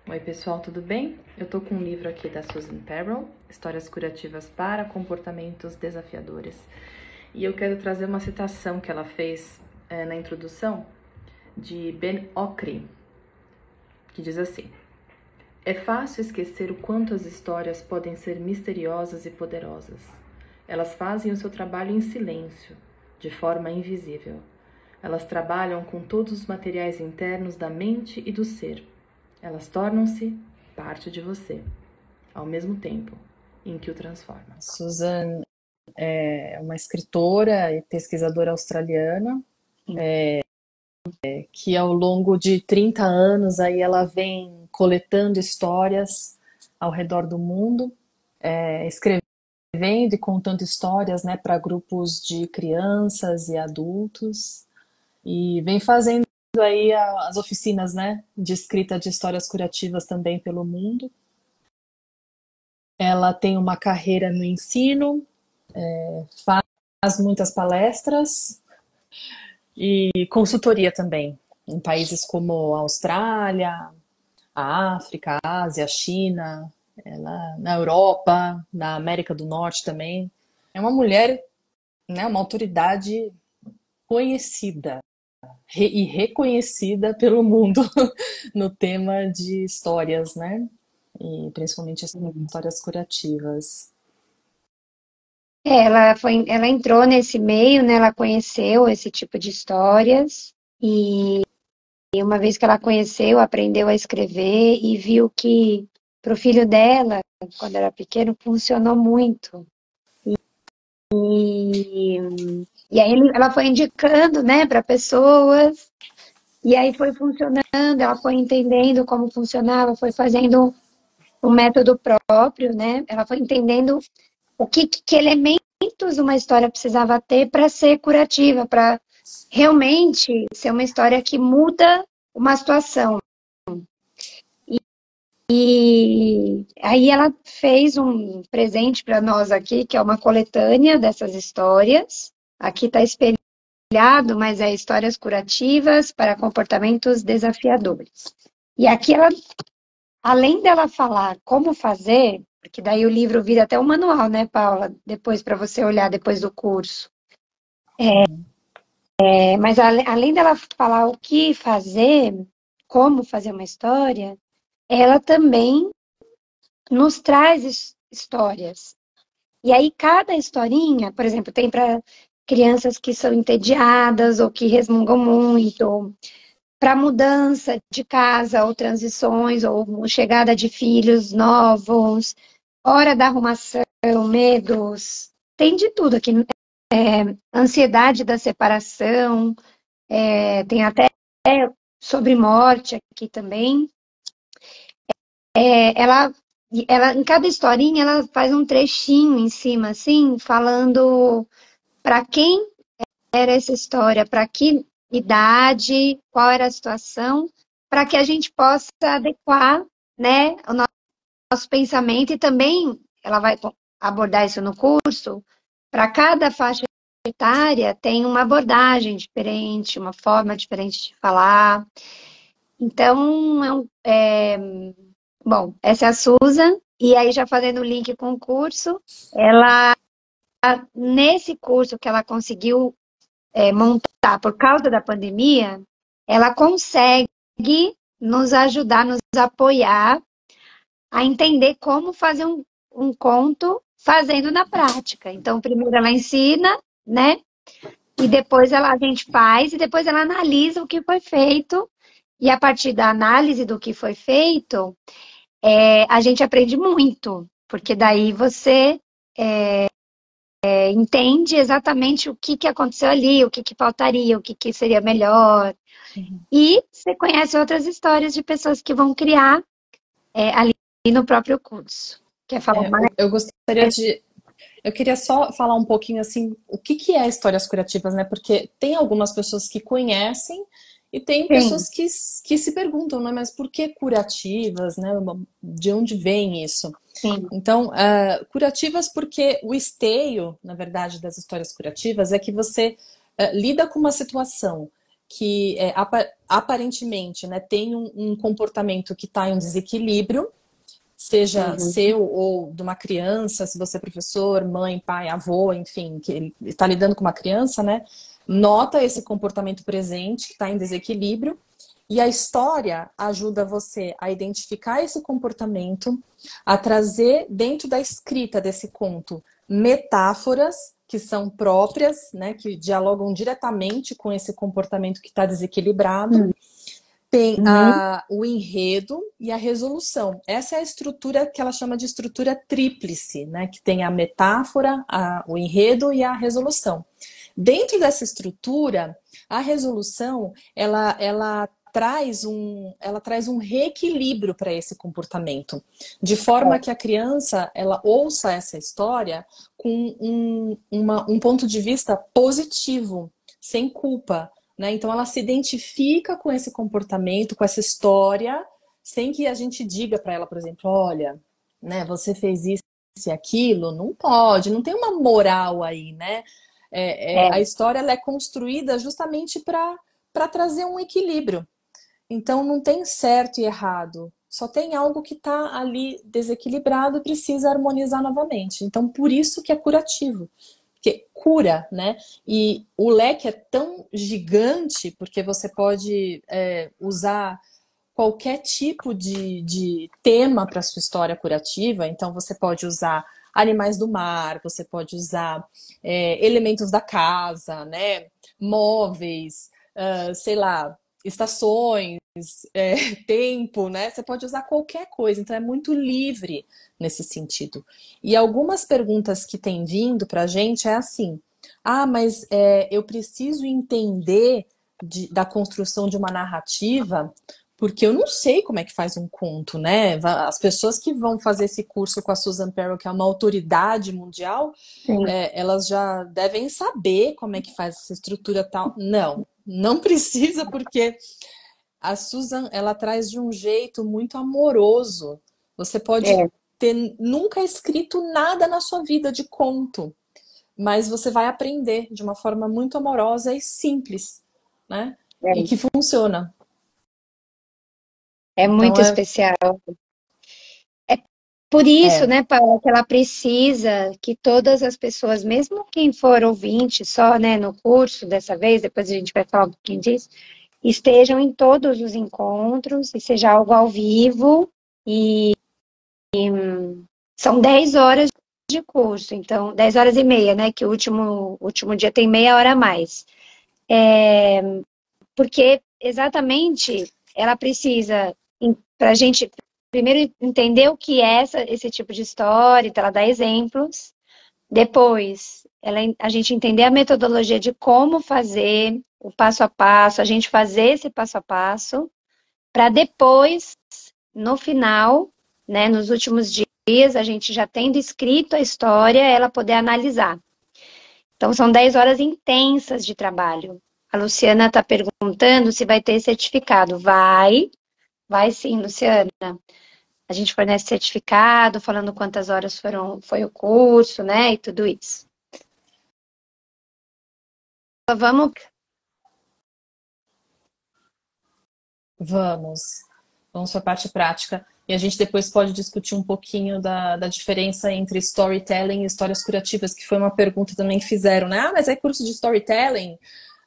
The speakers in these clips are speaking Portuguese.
Oi pessoal, tudo bem? Eu tô com um livro aqui da Susan Perrell, Histórias Curativas para Comportamentos Desafiadores. E eu quero trazer uma citação que ela fez na introdução de Ben Okri, que diz assim: é fácil esquecer o quanto as histórias podem ser misteriosas e poderosas. Elas fazem o seu trabalho em silêncio, de forma invisível. Elas trabalham com todos os materiais internos da mente e do ser. Elas tornam-se parte de você, ao mesmo tempo em que o transforma. Susan é uma escritora e pesquisadora australiana que ao longo de 30 anos aí ela vem coletando histórias ao redor do mundo, escrevendo e contando histórias, né, para grupos de crianças e adultos, e vem fazendo aí as oficinas, né, de escrita de histórias curativas também pelo mundo. Ela tem uma carreira no ensino, faz muitas palestras e consultoria também, em países como a Austrália, a África, a Ásia, a China, ela, na Europa, na América do Norte também. É uma mulher, né, uma autoridade conhecida e reconhecida pelo mundo no tema de histórias, né? E principalmente histórias curativas. Ela entrou nesse meio, né? Ela conheceu esse tipo de histórias e uma vez que ela conheceu, aprendeu a escrever e viu que para o filho dela, quando era pequeno, funcionou muito. E, e aí ela foi indicando, né, para pessoas e aí foi funcionando. Ela foi entendendo como funcionava, foi fazendo o método próprio, né? Ela foi entendendo que elementos uma história precisava ter para ser curativa, para realmente ser uma história que muda uma situação. E aí ela fez um presente para nós aqui, que é uma coletânea dessas histórias. Aqui está espelhado, mas é histórias curativas para comportamentos desafiadores. E aqui ela, além dela falar como fazer, porque daí o livro vira até um manual, né, Paula? Depois para você olhar depois do curso. Mas além dela falar o que fazer, como fazer uma história, ela também nos traz histórias. E aí cada historinha, por exemplo, tem para crianças que são entediadas ou que resmungam muito, para mudança de casa ou transições ou chegada de filhos novos, hora da arrumação, medos, tem de tudo aqui. Ansiedade da separação, tem até sobre morte aqui também. Ela, em cada historinha, ela faz um trechinho em cima, assim, falando para quem era essa história, para que idade, qual era a situação, para que a gente possa adequar, né, o nosso pensamento e também ela vai abordar isso no curso. Para cada faixa etária tem uma abordagem diferente, uma forma diferente de falar. Então, bom, essa é a Susan, e aí já fazendo o link com o curso, ela, nesse curso que ela conseguiu montar por causa da pandemia, ela consegue nos ajudar, nos apoiar a entender como fazer um conto fazendo na prática. Então, primeiro ela ensina, né? E depois a gente faz, e depois ela analisa o que foi feito, e a partir da análise do que foi feito, a gente aprende muito, porque daí você entende exatamente o que aconteceu ali, o que faltaria, o que seria melhor. E você conhece outras histórias de pessoas que vão criar ali no próprio curso. Quer falar mais? Eu gostaria de. Eu queria só falar um pouquinho assim, o que é histórias curativas, né? Porque tem algumas pessoas que conhecem e tem Sim, pessoas que se perguntam, né? Mas por que curativas, né? De onde vem isso? sim. Então, curativas porque o esteio, na verdade, das histórias curativas é que você lida com uma situação que aparentemente, né, tem um comportamento que está em um desequilíbrio, seja seu ou de uma criança, se você é professor, mãe, pai, avô, enfim, que ele está lidando com uma criança, né? Nota esse comportamento presente que está em desequilíbrio, e a história ajuda você a identificar esse comportamento, a trazer dentro da escrita desse conto metáforas que são próprias, né, que dialogam diretamente com esse comportamento que está desequilibrado. Tem o enredo e a resolução. Essa é a estrutura que ela chama de estrutura tríplice, né? Que tem a metáfora, o enredo e a resolução. Dentro dessa estrutura, a resolução, ela traz um reequilíbrio para esse comportamento, de forma que a criança ela ouça essa história com um ponto de vista positivo, sem culpa. Né? Então ela se identifica com esse comportamento, com essa história, sem que a gente diga para ela, por exemplo, olha, né, você fez isso e aquilo, não pode, não tem uma moral aí, né? A história ela é construída justamente para trazer um equilíbrio. Então não tem certo e errado, só tem algo que está ali desequilibrado e precisa harmonizar novamente. Então por isso que é curativo. Que cura, né? E o leque é tão gigante porque você pode usar qualquer tipo de tema para sua história curativa. Então você pode usar animais do mar, você pode usar elementos da casa, né? Móveis, sei lá, estações, tempo, né? Você pode usar qualquer coisa. Então é muito livre nesse sentido. E algumas perguntas que têm vindo para a gente é assim, mas eu preciso entender da construção de uma narrativa, porque eu não sei como é que faz um conto, né? As pessoas que vão fazer esse curso com a Susan Perel, que é uma autoridade mundial, elas já devem saber como é que faz essa estrutura tal. Não precisa, porque a Susan, ela traz de um jeito muito amoroso. Você pode ter nunca escrito nada na sua vida de conto, mas você vai aprender de uma forma muito amorosa e simples, né? E que funciona. É muito especial. É por isso, né, Paula, que ela precisa que todas as pessoas, mesmo quem for ouvinte só, né, no curso dessa vez, depois a gente vai falar um pouquinho disso, estejam em todos os encontros e seja algo ao vivo e são 10 horas de curso, então 10 horas e meia, né? Que o último dia tem meia hora a mais. Porque exatamente ela precisa, para a gente primeiro entender o que é esse tipo de história, então ela dá exemplos. Depois, a gente entender a metodologia de como fazer o passo a passo, a gente fazer esse passo a passo, para depois, no final, né, nos últimos dias, a gente já tendo escrito a história, ela poder analisar. Então, são 10 horas intensas de trabalho. A Luciana está perguntando se vai ter certificado. Vai sim, Luciana. A gente fornece certificado, falando quantas horas foi o curso, né, e tudo isso. Vamos para a parte prática. E a gente depois pode discutir um pouquinho da diferença entre storytelling e histórias curativas, que foi uma pergunta também que fizeram, né? Mas é curso de storytelling?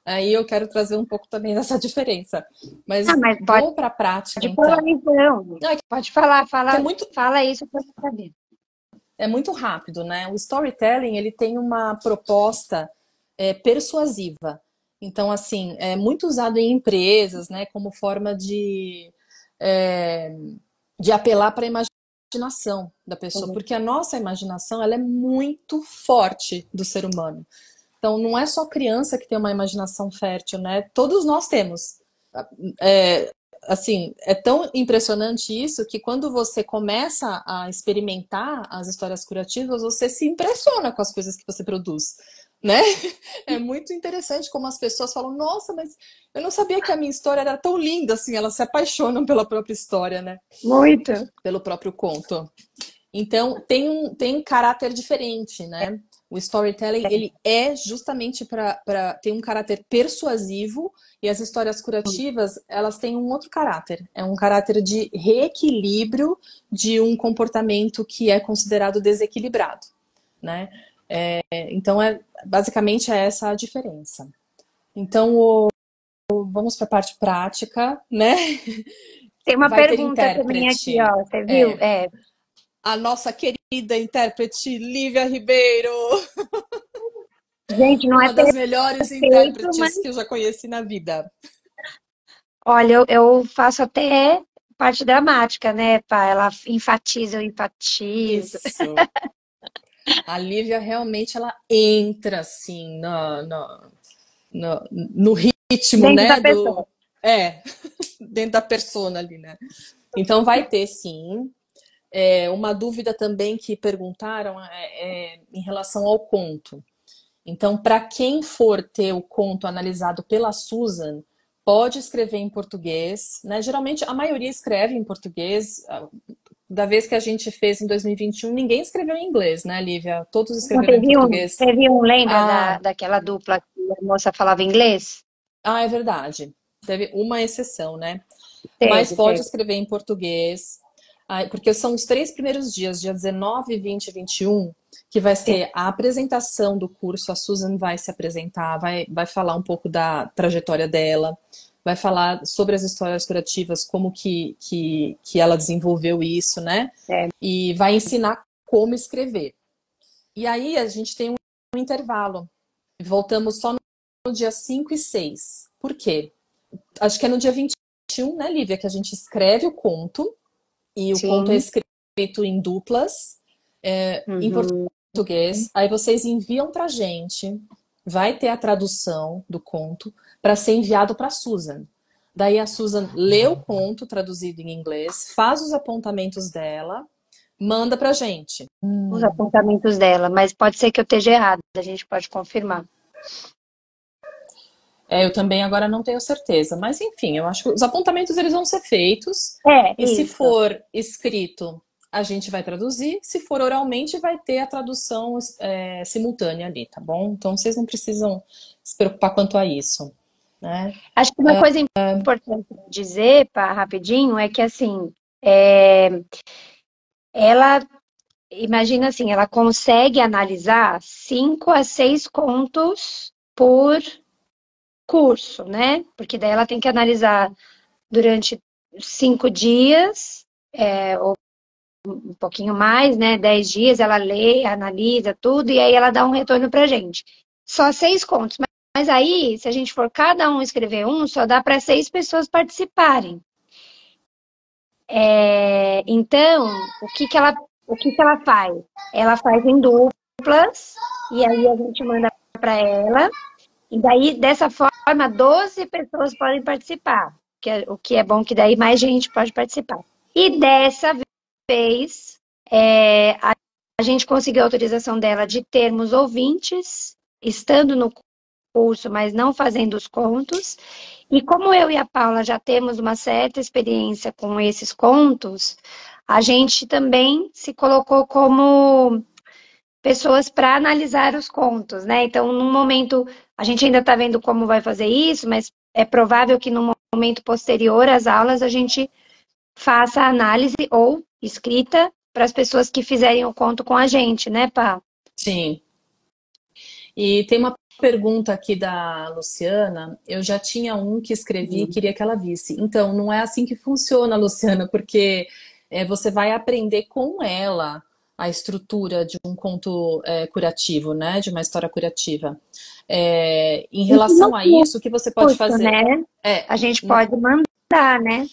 Aí eu quero trazer um pouco também dessa diferença. Mas vamos para a prática, então. Falar, então. Pode falar, fala isso para eu saber. É muito rápido, né? O storytelling, ele tem uma proposta persuasiva. Então, assim, é muito usado em empresas, né? Como forma de apelar para a imaginação da pessoa. Porque a nossa imaginação, ela é muito forte do ser humano. Então, não é só criança que tem uma imaginação fértil, né? Todos nós temos. Assim, é tão impressionante isso que quando você começa a experimentar as histórias curativas, você se impressiona com as coisas que você produz, né? É muito interessante como as pessoas falam, nossa, mas eu não sabia que a minha história era tão linda, assim, elas se apaixonam pela própria história, né? Muito. Pelo próprio conto. Então, tem um caráter diferente, né? O storytelling, ele é justamente para ter um caráter persuasivo, e as histórias curativas, elas têm um outro caráter. É um caráter de reequilíbrio de um comportamento que é considerado desequilibrado, né? Então, basicamente é essa a diferença. Então, vamos para a parte prática, né? Tem uma Vai ter pergunta também aqui, intérprete. ó. Você viu? A nossa querida intérprete Lívia Ribeiro, Gente, não é uma das melhores perfeito, mas intérpretes que eu já conheci na vida. olha, eu faço até parte dramática, né, pá? Ela enfatiza, eu enfatizo. Isso. A Lívia realmente ela entra assim no ritmo, Dentro da né? pessoa. Dentro da persona ali, né? Então vai ter sim. Uma dúvida também que perguntaram é em relação ao conto. Então, para quem for ter o conto analisado pela Susan, pode escrever em português, né? Geralmente a maioria escreve em português. Da vez que a gente fez em 2021, ninguém escreveu em inglês, né, Lívia? Todos Não, escreveram em português. lembra Ah, daquela dupla que a moça falava inglês? é verdade. Teve uma exceção, né? Mas Teve, pode teve. escrever em português, porque são os 3 primeiros dias, dia 19, 20 e 21, que vai Sim. ter a apresentação do curso. A Susan vai se apresentar, vai falar um pouco da trajetória dela, vai falar sobre as histórias curativas, como que ela desenvolveu isso, né? É. E vai ensinar como escrever. E aí a gente tem um intervalo. Voltamos só no dia 5 e 6. Por quê? Acho que é no dia 21, né, Lívia, que a gente escreve o conto, e o conto é Sim. escrito em duplas, em Uhum. português. Aí vocês enviam pra gente, vai ter a tradução do conto para ser enviado para a Susan. Daí a Susan lê o conto traduzido em inglês, faz os apontamentos dela, manda pra gente. Os apontamentos dela, mas pode ser que eu esteja errada, a gente pode confirmar. Eu também agora não tenho certeza, mas enfim, eu acho que os apontamentos eles vão ser feitos, e se Isso. for escrito, a gente vai traduzir, se for oralmente, vai ter a tradução simultânea ali, tá bom? Então vocês não precisam se preocupar quanto a isso, né? Acho que uma coisa importante dizer, pá, rapidinho, é que assim, é, ela, imagina assim, ela consegue analisar 5 a 6 contos por curso, né? Porque daí ela tem que analisar durante 5 dias, ou um pouquinho mais, né? 10 dias, ela lê, analisa tudo, e aí ela dá um retorno pra gente. Só 6 contos. Mas aí, se a gente for cada um escrever um, só dá para 6 pessoas participarem. Então, o que que ela faz? Ela faz em duplas, e aí a gente manda para ela, e daí, dessa forma, 12 pessoas podem participar, o que é bom que daí mais gente pode participar. E dessa vez, a gente conseguiu a autorização dela de termos ouvintes, estando no curso, mas não fazendo os contos. E como eu e a Paula já temos uma certa experiência com esses contos, a gente também se colocou como pessoas para analisar os contos, né? Então, no momento, a gente ainda está vendo como vai fazer isso, mas é provável que no momento posterior às aulas a gente faça a análise ou escrita para as pessoas que fizerem o conto com a gente, né, Pá? Sim. E tem uma pergunta aqui da Luciana. Eu já tinha um que escrevi e queria que ela visse. Então, não é assim que funciona, Luciana, porque você vai aprender com ela a estrutura de um conto curativo, né? De uma história curativa. Em Isso relação no a isso, o que você pode curso, fazer? né? A gente pode mandar, né?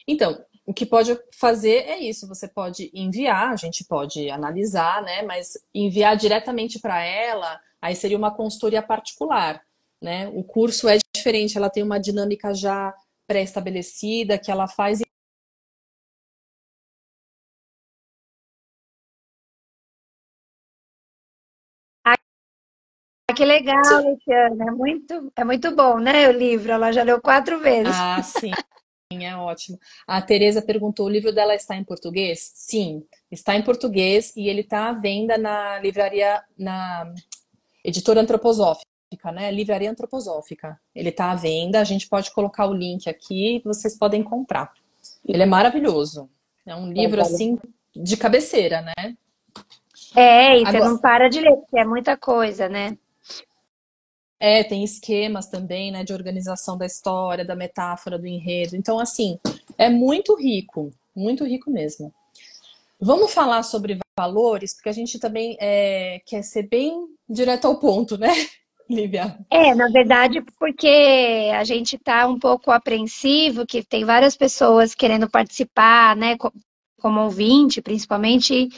Então, o que pode fazer é isso, você pode enviar, a gente pode analisar, né? Mas enviar diretamente para ela, aí seria uma consultoria particular, né? O curso é diferente, ela tem uma dinâmica já pré-estabelecida que ela faz. Ah, que legal, Luciana. É muito bom, né? O livro. Ela já leu 4 vezes. Ah, sim. é ótimo. A Tereza perguntou, o livro dela está em português? Sim, está em português e ele está à venda na livraria, na editora antroposófica, né? Livraria Antroposófica. Ele está à venda, a gente pode colocar o link aqui e vocês podem comprar. Ele é maravilhoso. É um livro, assim, de cabeceira, né? E você Agora, não para de ler, porque é muita coisa, né? tem esquemas também, né, de organização da história, da metáfora, do enredo. Então, assim, é muito rico mesmo. Vamos falar sobre valores, porque a gente também quer ser bem direto ao ponto, né, Lívia? Na verdade, porque a gente está um pouco apreensivo, que tem várias pessoas querendo participar, né, como ouvinte, principalmente,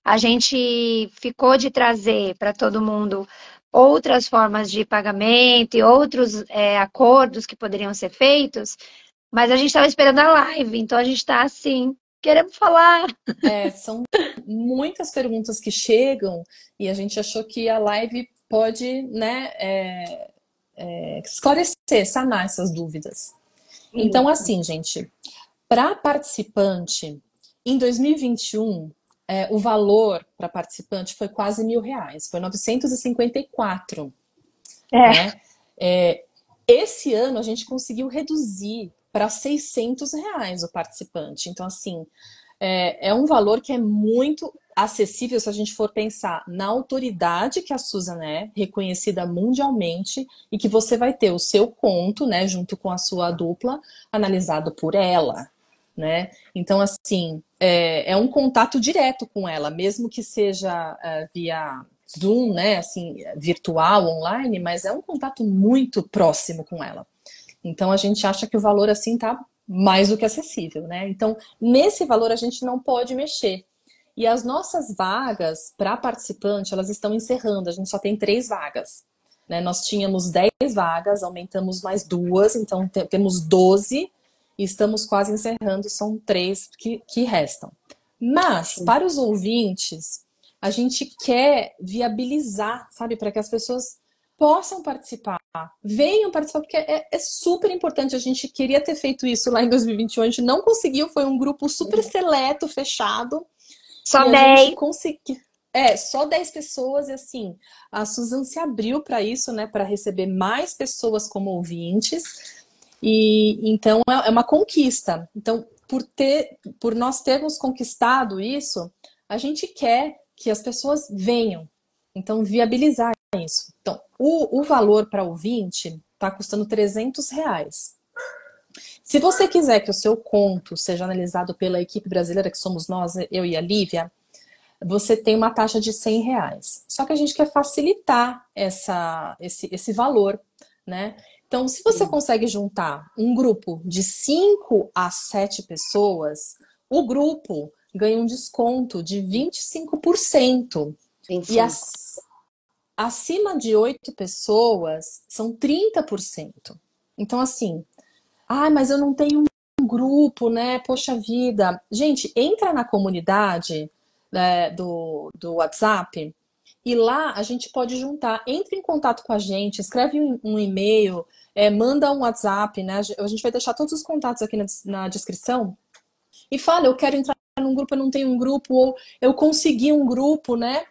a gente ficou de trazer para todo mundo outras formas de pagamento e outros acordos que poderiam ser feitos, mas a gente estava esperando a live, então a gente está assim, queremos falar. São muitas perguntas que chegam e a gente achou que a live pode, né, esclarecer, sanar essas dúvidas. Então, assim, gente, para participante, em 2021, o valor para participante foi quase R$ 1.000, foi 954, né? Esse ano a gente conseguiu reduzir para R$ 600 o participante. Então, assim, é um valor que é muito acessível se a gente for pensar na autoridade que a Susan é, reconhecida mundialmente, e que você vai ter o seu conto, né, junto com a sua dupla, analisado por ela, né? Então, assim, é um contato direto com ela, mesmo que seja via Zoom, né, assim, virtual, online, mas é um contato muito próximo com ela. Então, a gente acha que o valor, assim, tá mais do que acessível, né? Então, nesse valor a gente não pode mexer. E as nossas vagas para participante, elas estão encerrando, a gente só tem 3 vagas, né? Nós tínhamos 10 vagas, aumentamos mais 2, então temos 12 e estamos quase encerrando, são 3 que restam. Mas, para os ouvintes, a gente quer viabilizar, sabe, para que as pessoas possam participar, venham participar, porque é super importante. A gente queria ter feito isso lá em 2021, a gente não conseguiu, foi um grupo super seleto, fechado. Só e a 10. gente conseguiu. Só 10 pessoas, e assim, a Susan se abriu para isso, né, para receber mais pessoas como ouvintes, e então é uma conquista. Então, por nós termos conquistado isso, a gente quer que as pessoas venham, então viabilizar isso. Então, o valor para ouvinte está custando R$ 300. Se você quiser que o seu conto seja analisado pela equipe brasileira, que somos nós, eu e a Lívia, você tem uma taxa de R$ 100. Só que a gente quer facilitar esse valor, né? Então, se você consegue juntar um grupo de 5 a 7 pessoas, o grupo ganha um desconto de 25%. 25. E acima de 8 pessoas, são 30%. Então, assim, mas eu não tenho um grupo, né? Poxa vida. Gente, entra na comunidade, né, do WhatsApp e lá a gente pode juntar. Entre em contato com a gente, escreve um e-mail, manda um WhatsApp, né? A gente vai deixar todos os contatos aqui na descrição. E fala, eu quero entrar num grupo, eu não tenho um grupo, ou eu consegui um grupo, né?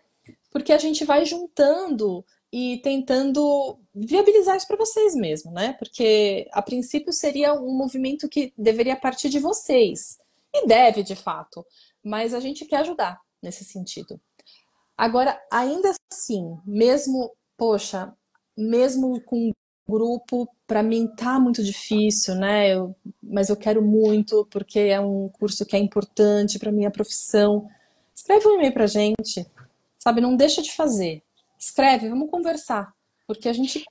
Porque a gente vai juntando e tentando viabilizar isso para vocês mesmo, né? Porque a princípio seria um movimento que deveria partir de vocês. E deve, de fato. Mas a gente quer ajudar nesse sentido. Agora, ainda assim, mesmo com um grupo, para mim tá muito difícil, né? Mas eu quero muito, porque é um curso que é importante para minha profissão. Escreve um e-mail pra gente. Sabe, não deixa de fazer. Escreve, vamos conversar. Porque a gente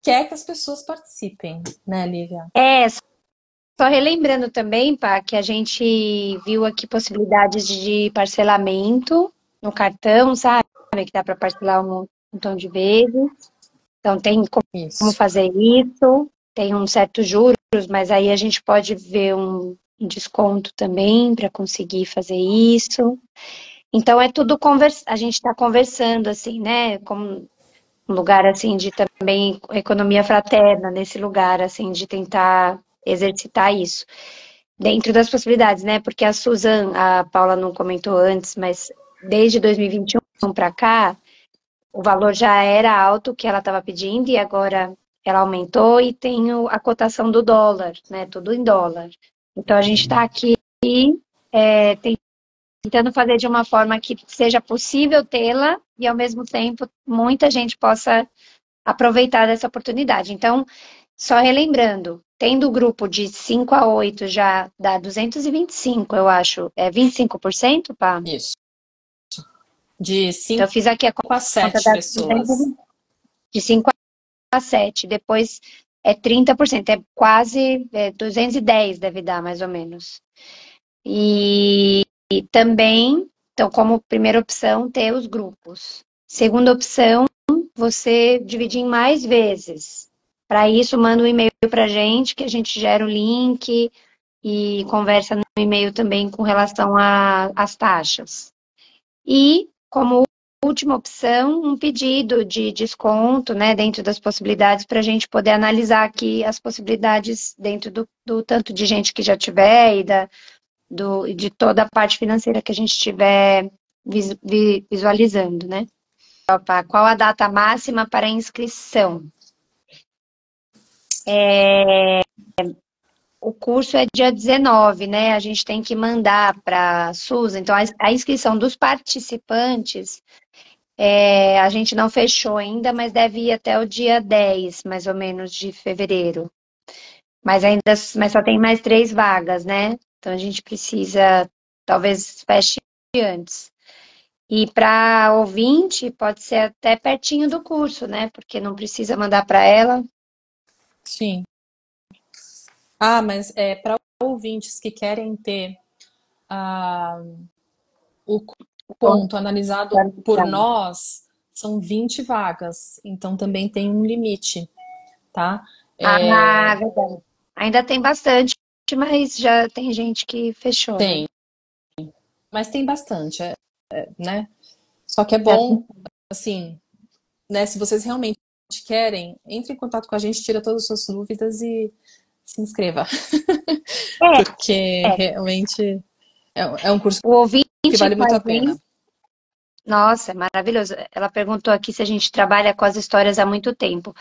quer que as pessoas participem, né, Lívia? Só relembrando também, Pá, que a gente viu aqui possibilidades de parcelamento no cartão, sabe? Que dá para parcelar um montão de vezes. Então, tem como Isso. fazer isso. Tem um certo juros, mas aí a gente pode ver um desconto também para conseguir fazer isso. Então, é tudo a gente está conversando, assim, né? Como um lugar, assim, de também economia fraterna, nesse lugar, assim, de tentar exercitar isso. Dentro das possibilidades, né? Porque a Paula não comentou antes, mas desde 2021 para cá, o valor já era alto que ela estava pedindo e agora ela aumentou e tem a cotação do dólar, né? Tudo em dólar. Então a gente está aqui tentando fazer de uma forma que seja possível tê-la e ao mesmo tempo muita gente possa aproveitar dessa oportunidade. Então, só relembrando, tendo o grupo de 5 a 8 já dá 225, eu acho. É 25%, pá? Isso. De Então, 5 eu fiz aqui a a conta 7 das pessoas. de 5 a 7. Depois é 30%, é quase 210 deve dar, mais ou menos. E também, então, como primeira opção, ter os grupos. Segunda opção, você dividir em mais vezes. Para isso, manda um e-mail para a gente, que a gente gera o link e conversa no e-mail também com relação às taxas. E, como última opção, um pedido de desconto, né, dentro das possibilidades, para a gente poder analisar aqui as possibilidades dentro do tanto de gente que já tiver e de toda a parte financeira que a gente estiver visualizando, né? Opa, qual a data máxima para inscrição? O curso é dia 19, né? A gente tem que mandar para a Susan. Então, a inscrição dos participantes, a gente não fechou ainda, mas deve ir até o dia 10, mais ou menos, de fevereiro. Mas só tem mais 3 vagas, né? Então, a gente precisa, talvez feche antes. E para ouvinte, pode ser até pertinho do curso, né? Porque não precisa mandar para ela. Sim. Mas para ouvintes que querem ter o conto analisado por nós, são 20 vagas. Então também tem um limite, tá? Verdade. Ainda tem bastante, mas já tem gente que fechou, Tem, né? mas tem bastante, né? Só que é Já bom, assim, né? Se vocês realmente querem, entre em contato com a gente, tira todas as suas dúvidas e se inscreva. é, Porque realmente é um curso o ouvinte que vale com muito a a pena. gente. Nossa, é maravilhoso. Ela perguntou aqui se a gente trabalha com as histórias há muito tempo.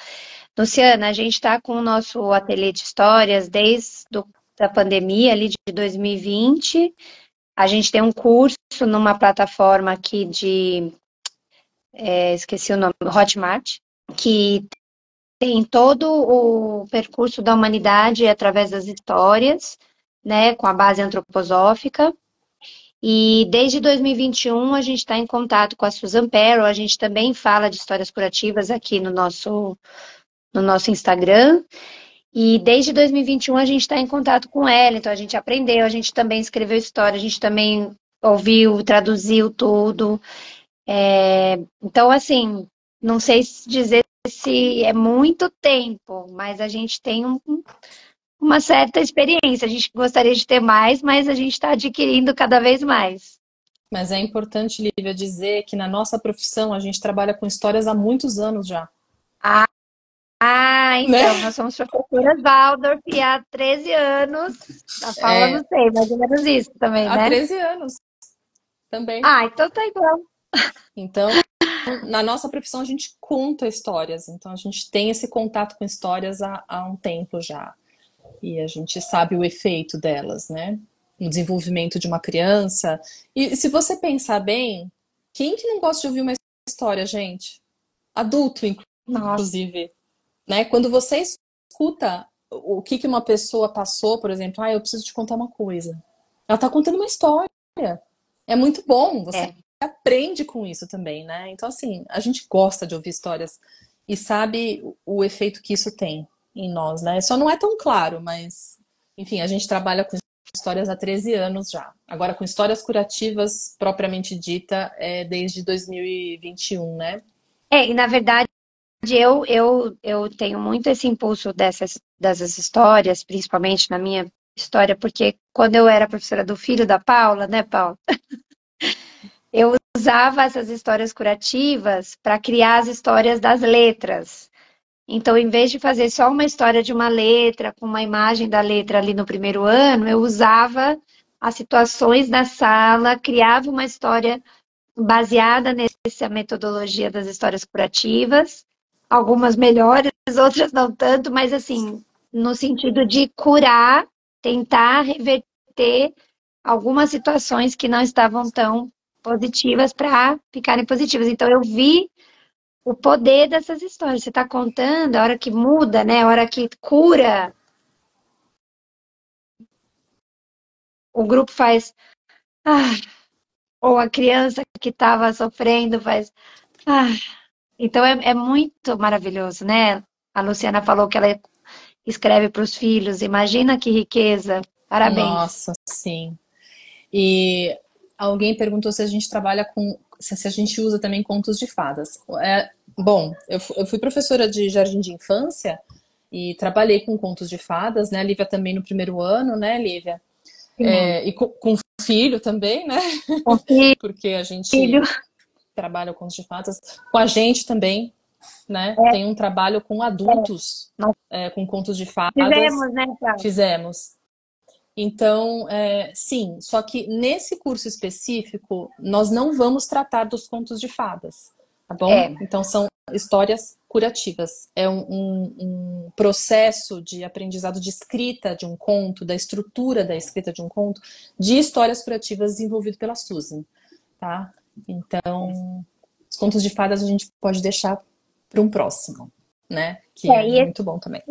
Luciana, a gente está com o nosso ateliê de histórias desde a pandemia ali de 2020. A gente tem um curso numa plataforma aqui esqueci o nome, Hotmart, que tem todo o percurso da humanidade através das histórias, né, com a base antroposófica. E desde 2021 a gente está em contato com a Susan Perrow, a gente também fala de histórias curativas aqui no nosso Instagram. E desde 2021 a gente está em contato com ela, então a gente aprendeu, a gente também escreveu história, a gente também ouviu, traduziu tudo. Então, assim, não sei dizer se é muito tempo, mas a gente tem uma certa experiência. A gente gostaria de ter mais, mas a gente está adquirindo cada vez mais. Mas é importante, Lívia, dizer que na nossa profissão a gente trabalha com histórias há muitos anos já, Então, né? nós somos professoras Waldorf e há 13 anos. A Paula não sei, mais ou menos isso também, Há né? 13 anos também. Então tá igual. Então, na nossa profissão a gente conta histórias, então a gente tem esse contato com histórias há um tempo já. E a gente sabe o efeito delas, né? No desenvolvimento de uma criança. E se você pensar bem, quem que não gosta de ouvir uma história, gente? Adulto, Nossa, inclusive, né? Quando você escuta o que uma pessoa passou, por exemplo, eu preciso te contar uma coisa. Ela tá contando uma história. É muito bom, você é. aprende com isso também, né? Então, assim, a gente gosta de ouvir histórias e sabe o efeito que isso tem em nós, né? Só não é tão claro, mas, enfim, a gente trabalha com histórias há 13 anos já. Agora, com histórias curativas, propriamente dita, é desde 2021, né? E na verdade, eu tenho muito esse impulso dessas histórias, principalmente na minha história, porque quando eu era professora do filho da Paula, né, Paula? Eu usava essas histórias curativas para criar as histórias das letras. Então, em vez de fazer só uma história de uma letra, com uma imagem da letra ali no primeiro ano, eu usava as situações da sala, criava uma história baseada nessa metodologia das histórias curativas, algumas melhores, outras não tanto, mas assim, no sentido de curar, tentar reverter algumas situações que não estavam tão positivas para ficarem positivas. Então, eu vi o poder dessas histórias. Você está contando, a hora que muda, né? A hora que cura, o grupo faz. Ah, ou a criança que estava sofrendo faz. Ah. Então é muito maravilhoso, né? A Luciana falou que ela escreve para os filhos. Imagina que riqueza. Parabéns. Nossa, sim. E alguém perguntou se a gente trabalha com, se a gente usa também contos de fadas. Bom, eu fui professora de jardim de infância e trabalhei com contos de fadas, né? A Lívia também no primeiro ano, né, Lívia? Sim. E com filho também, né? Com Porque a filho. gente trabalha com contos de fadas. Com a gente também, né? É, Tem um trabalho com adultos, nós com contos de fadas. fizemos, né, Tchau? Fizemos. Então, sim, só que nesse curso específico, nós não vamos tratar dos contos de fadas, tá bom? É, Então, são histórias curativas. É um processo de aprendizado de escrita de um conto, da estrutura da escrita de um conto, de histórias curativas desenvolvido pela Susan, tá? Então, os contos de fadas a gente pode deixar para um próximo, né? Que é e muito bom também.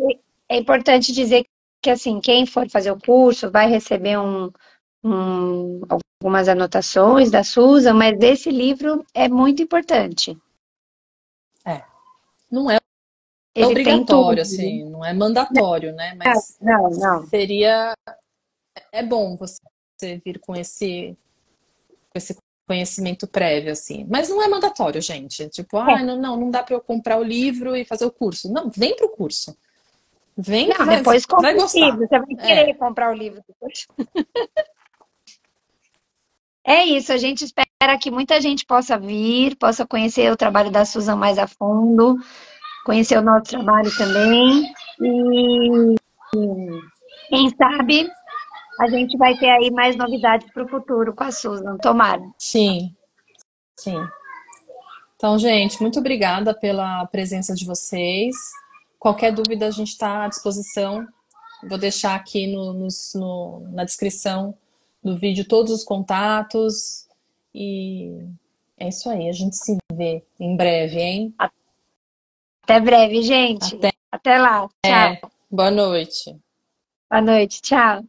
é importante dizer que, assim, quem for fazer o curso vai receber algumas anotações da Susan, mas esse livro é muito importante. É. Não é Ele tem tudo. obrigatório, assim, não é mandatório, né? Mas Não, não. seria. É bom você vir com esse conhecimento prévio, assim. Mas não é mandatório, gente. Tipo, É. não dá para eu comprar o livro e fazer o curso. Não, vem pro curso. Vem que Não, depois vai compra o gostar. livro. Você vai querer É, comprar o livro depois. É isso, a gente espera que muita gente possa vir, possa conhecer o trabalho da Susan mais a fundo, conhecer o nosso trabalho também. E quem sabe a gente vai ter aí mais novidades para o futuro com a Susan. Tomara. sim, sim. Então, gente, muito obrigada pela presença de vocês. Qualquer dúvida, a gente está à disposição. Vou deixar aqui na descrição do vídeo todos os contatos. E é isso aí, a gente se vê em breve, hein? Até breve, gente. Até. Até lá. Tchau. Boa noite. Boa noite. Tchau.